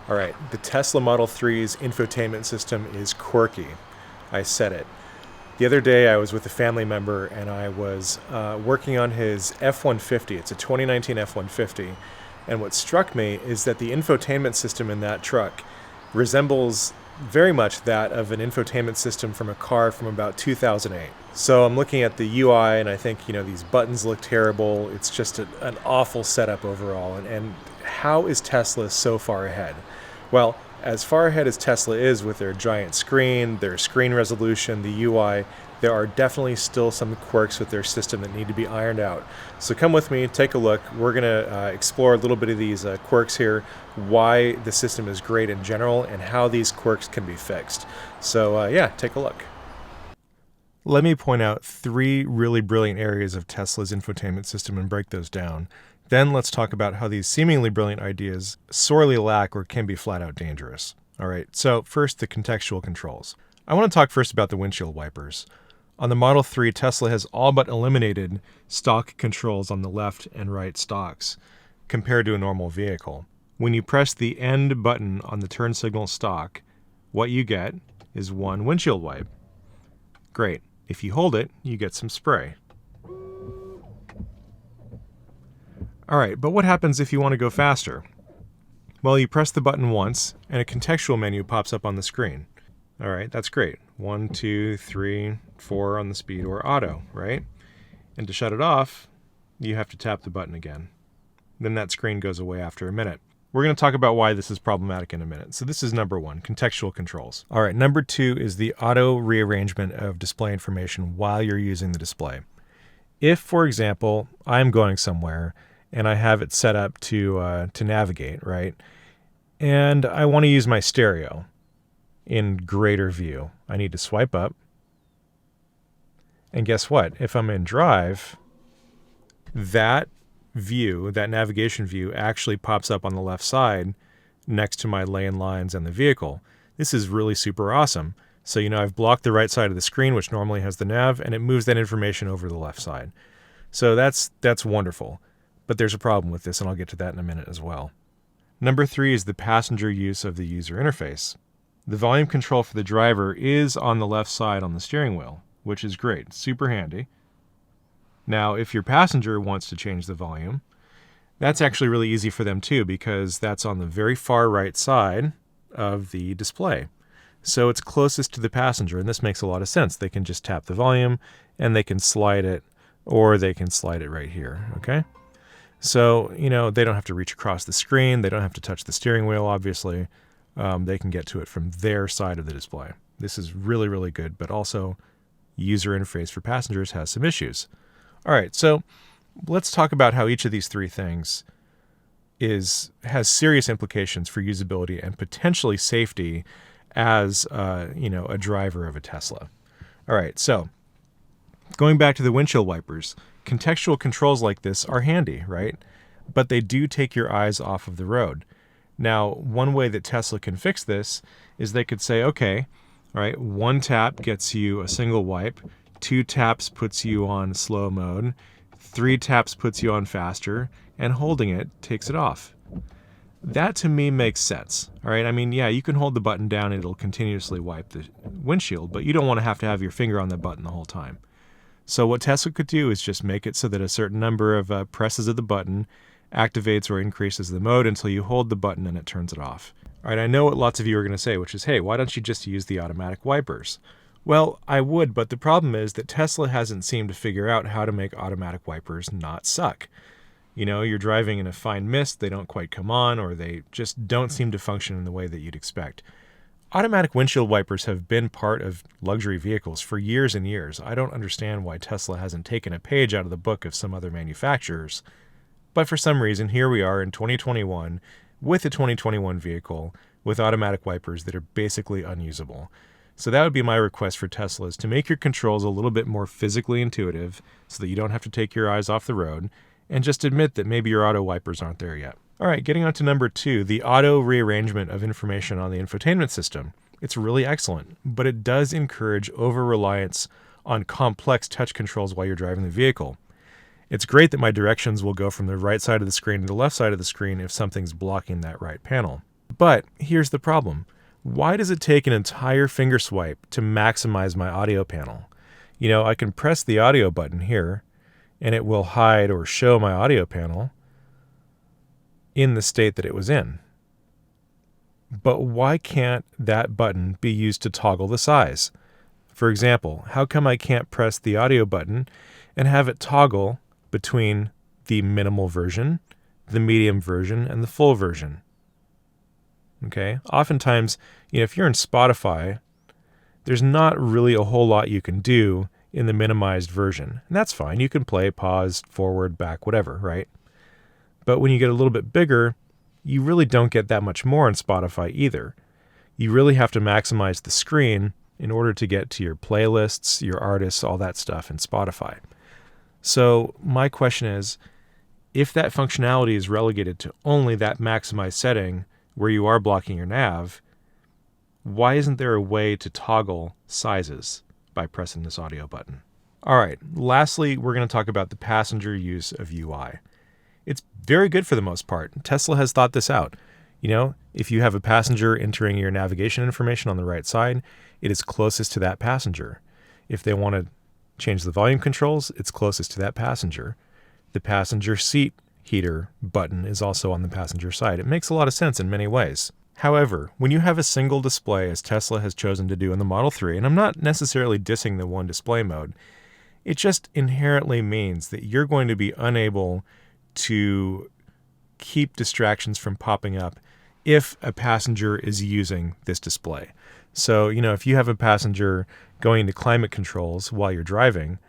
All right, the Tesla Model 3's infotainment system is quirky. I said it. The other day, I was with a family member and I was working on his F 150. It's a 2019 F 150. And what struck me is that the infotainment system in that truck resembles very much that of an infotainment system from a car from about 2008. So I'm looking at the UI and I think, these buttons look terrible. It's just an awful setup overall. And how is Tesla so far ahead? Well, as far ahead as Tesla is with their giant screen, their screen resolution, the UI, there are definitely still some quirks with their system that need to be ironed out. So come with me, take a look. We're going to explore a little bit of these quirks here, why the system is great in general, and how these quirks can be fixed. So yeah, take a look. Let me point out 3 really brilliant areas of Tesla's infotainment system and break those down. Then let's talk about how these seemingly brilliant ideas sorely lack or can be flat out dangerous. All right, so first, the contextual controls. I want to talk first about the windshield wipers. On the Model 3, Tesla has all but eliminated stock controls on the left and right stalks compared to a normal vehicle. When you press the end button on the turn signal stalk, what you get is one windshield wipe. Great. If you hold it, you get some spray. All right, but what happens if you want to go faster? Well, you press the button once, and a contextual menu pops up on the screen. All right, that's great. 1, 2, 3, 4 on the speed or auto, right? And to shut it off, you have to tap the button again. Then that screen goes away after a minute. We're going to talk about why this is problematic in a minute. So this is number 1, contextual controls. All right, number 2 is the auto rearrangement of display information while you're using the display. If, for example, I'm going somewhere and I have it set up to navigate, right? And I want to use my stereo in greater view. I need to swipe up. And guess what? If I'm in drive, that view, that navigation view, actually pops up on the left side next to my lane lines and the vehicle. This is really super awesome. So, I've blocked the right side of the screen, which normally has the nav, and it moves that information over to the left side. So that's wonderful. But there's a problem with this, and I'll get to that in a minute as well. Number 3 is the passenger use of the user interface. The volume control for the driver is on the left side on the steering wheel, which is great, super handy. Now, if your passenger wants to change the volume, that's actually really easy for them too, because that's on the very far right side of the display. So it's closest to the passenger, and this makes a lot of sense. They can just tap the volume, and they can slide it, or they can slide it right here, okay? So, they don't have to reach across the screen. They don't have to touch the steering wheel, obviously. They can get to it from their side of the display. This is really, really good, but also user interface for passengers has some issues. All right, so let's talk about how each of these 3 things has serious implications for usability and potentially safety as a driver of a Tesla. All right, so going back to the windshield wipers, contextual controls like this are handy, right? But they do take your eyes off of the road. Now, one way that Tesla can fix this is they could say, okay, all right, 1 tap gets you a single wipe, 2 taps puts you on slow mode, 3 taps puts you on faster, and holding it takes it off. That to me makes sense. All right, I mean, yeah, you can hold the button down and it'll continuously wipe the windshield, but you don't want to have your finger on the button the whole time. So what Tesla could do is just make it so that a certain number of presses of the button activates or increases the mode until you hold the button and it turns it off. All right, I know what lots of you are going to say, which is, hey, why don't you just use the automatic wipers? Well, I would, but the problem is that Tesla hasn't seemed to figure out how to make automatic wipers not suck. You're driving in a fine mist, they don't quite come on, or they just don't seem to function in the way that you'd expect. Automatic windshield wipers have been part of luxury vehicles for years and years. I don't understand why Tesla hasn't taken a page out of the book of some other manufacturers. But for some reason, here we are in 2021 with a 2021 vehicle with automatic wipers that are basically unusable. So that would be my request for Tesla, is to make your controls a little bit more physically intuitive so that you don't have to take your eyes off the road, and just admit that maybe your auto wipers aren't there yet. All right, getting on to number 2, the auto rearrangement of information on the infotainment system. It's really excellent, but it does encourage over-reliance on complex touch controls while you're driving the vehicle. It's great that my directions will go from the right side of the screen to the left side of the screen if something's blocking that right panel. But here's the problem. Why does it take an entire finger swipe to maximize my audio panel? I can press the audio button here, and it will hide or show my audio panel in the state that it was in. But why can't that button be used to toggle the size? For example, how come I can't press the audio button and have it toggle between the minimal version, the medium version, and the full version? Okay. Oftentimes, if you're in Spotify, there's not really a whole lot you can do in the minimized version. And that's fine. You can play, pause, forward, back, whatever, right? But when you get a little bit bigger, you really don't get that much more in Spotify either. You really have to maximize the screen in order to get to your playlists, your artists, all that stuff in Spotify. So my question is, if that functionality is relegated to only that maximized setting where you are blocking your nav, why isn't there a way to toggle sizes by pressing this audio button? All right, lastly, we're going to talk about the passenger use of UI. It's very good for the most part. Tesla has thought this out. If you have a passenger entering your navigation information on the right side, it is closest to that passenger. If they want to change the volume controls, it's closest to that passenger. The passenger seat heater button is also on the passenger side. It makes a lot of sense in many ways. However, when you have a single display, as Tesla has chosen to do in the Model 3, and I'm not necessarily dissing the one display mode, it just inherently means that you're going to be unable to keep distractions from popping up if a passenger is using this display. So, if you have a passenger going into climate controls while you're driving,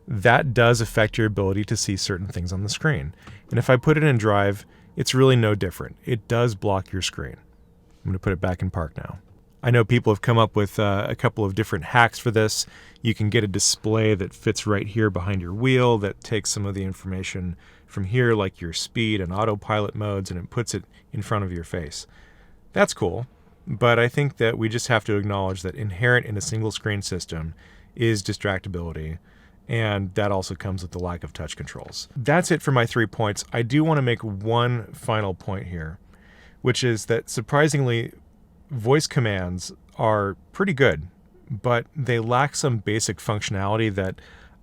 that does affect your ability to see certain things on the screen. And if I put it in drive, it's really no different. It does block your screen. I'm going to put it back in park now. I know people have come up with a couple of different hacks for this. You can get a display that fits right here behind your wheel that takes some of the information from here, like your speed and autopilot modes, and it puts it in front of your face. That's cool, but I think that we just have to acknowledge that inherent in a single screen system is distractibility, and that also comes with the lack of touch controls. That's it for my 3 points. I do want to make one final point here, which is that surprisingly, voice commands are pretty good, but they lack some basic functionality that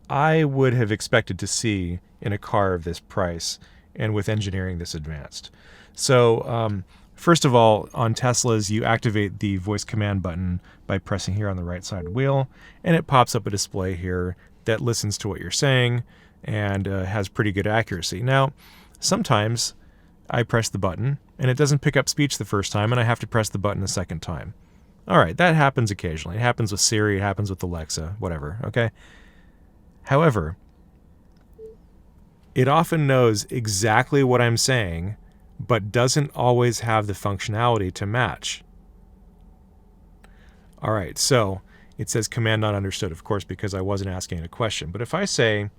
I would have expected to see in a car of this price and with engineering this advanced. So, first of all, on Teslas, you activate the voice command button by pressing here on the right side wheel, and it pops up a display here that listens to what you're saying and has pretty good accuracy. Now, sometimes I press the button and it doesn't pick up speech the first time, and I have to press the button a second time. All right, that happens occasionally. It happens with Siri, it happens with Alexa, whatever, okay? However, it often knows exactly what I'm saying, but doesn't always have the functionality to match. All right, so it says command not understood, of course, because I wasn't asking a question. But if I say,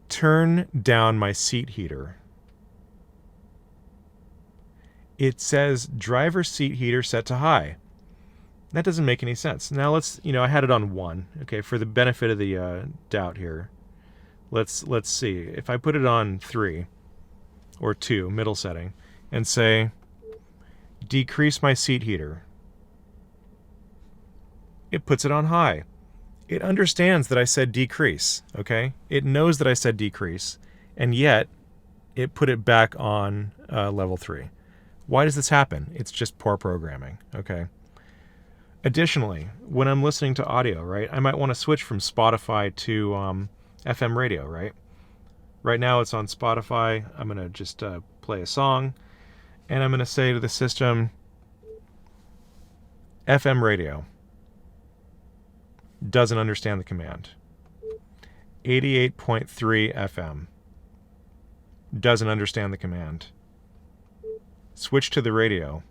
turn down my seat heater, it says driver seat heater set to high. That doesn't make any sense. Now let's, I had it on 1. Okay, for the benefit of the doubt here, let's see. If I put it on 3 or 2, middle setting, and say decrease my seat heater, it puts it on high. It understands that I said decrease, okay? It knows that I said decrease, and yet it put it back on level 3. Why does this happen? It's just poor programming, okay? Additionally, when I'm listening to audio, right, I might want to switch from Spotify to FM radio, right? Right now it's on Spotify. I'm going to just play a song, and I'm going to say to the system, FM radio. Doesn't understand the command. 88.3 FM. Doesn't understand the command. Switch to the radio.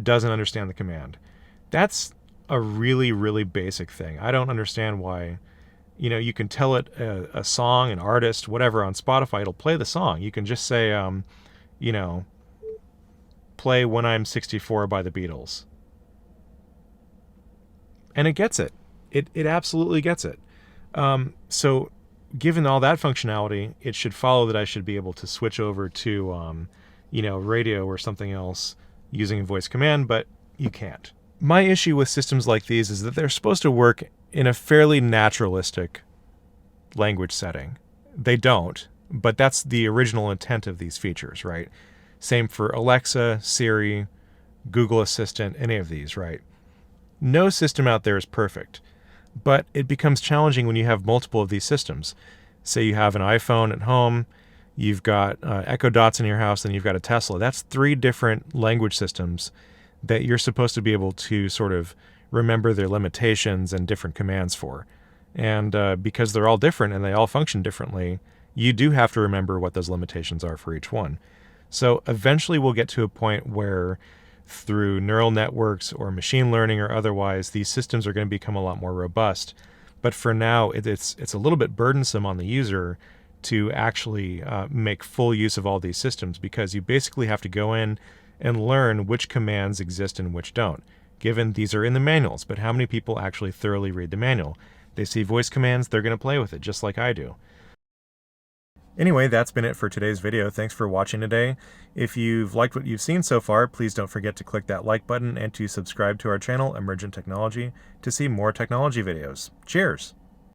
Doesn't understand the command. That's a really, really basic thing. I don't understand why, you can tell it a song, an artist, whatever on Spotify, it'll play the song. You can just say, play When I'm 64 by the Beatles. And it gets it. It absolutely gets it. So given all that functionality, it should follow that I should be able to switch over to, radio or something else using a voice command, but you can't. My issue with systems like these is that they're supposed to work in a fairly naturalistic language setting. They don't, but that's the original intent of these features, right? Same for Alexa, Siri, Google Assistant, any of these, right? No system out there is perfect, but it becomes challenging when you have multiple of these systems. Say you have an iPhone at home, you've got Echo Dots in your house, and you've got a Tesla. That's 3 different language systems that you're supposed to be able to sort of remember their limitations and different commands for. And because they're all different and they all function differently, you do have to remember what those limitations are for each one. So eventually we'll get to a point where through neural networks or machine learning or otherwise, these systems are going to become a lot more robust. But for now, it's a little bit burdensome on the user to actually make full use of all these systems, because you basically have to go in and learn which commands exist and which don't. Given these are in the manuals, but how many people actually thoroughly read the manual? They see voice commands, they're going to play with it just like I do. Anyway, that's been it for today's video. Thanks for watching today. If you've liked what you've seen so far, please don't forget to click that like button and to subscribe to our channel, Emergent Technology, to see more technology videos. Cheers!